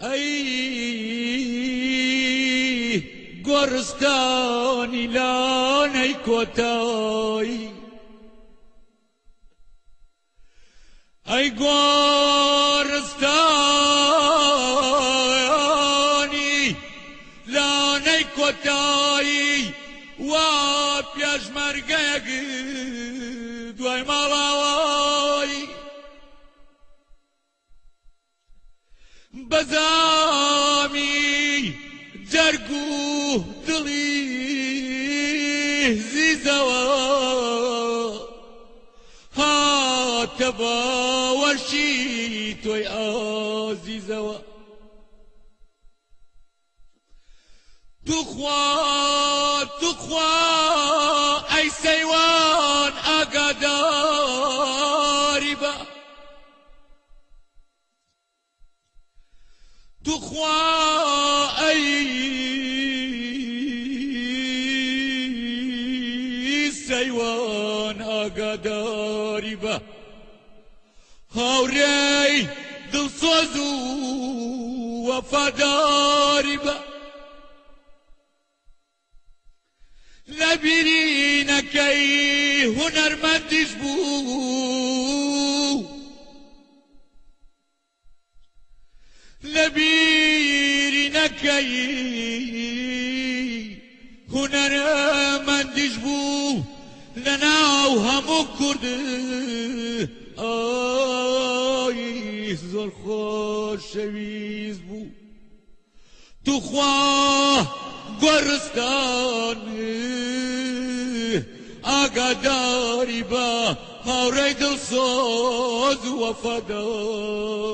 ئەی گۆڕستانی لانەی کۆتایی، ئەی گۆڕستانی لانەی کۆتایی، وا پێشمەرگەیەک دوای ماڵاوایی، بەزامی جەرگ و دڵی زیزەوە، هاتە باوەشی تۆی ئازیزەوە. توخوا ئەی سەیوان ئاگاداری بە، توخوا ئەی سەیوان ئاگاداری بە، هاوڕێی دڵسۆز و وەفاداری بە، لە بیرینەکەی هونەرمەندیش بوو، لە بیرینەکەی هونەرمەندیش بوو، لەناو هەموو کورد ئای زۆر خۆشەویست بوو. توخوا گۆڕستان ئاگاداری بە، هاوڕێی دڵسۆز و وەفادار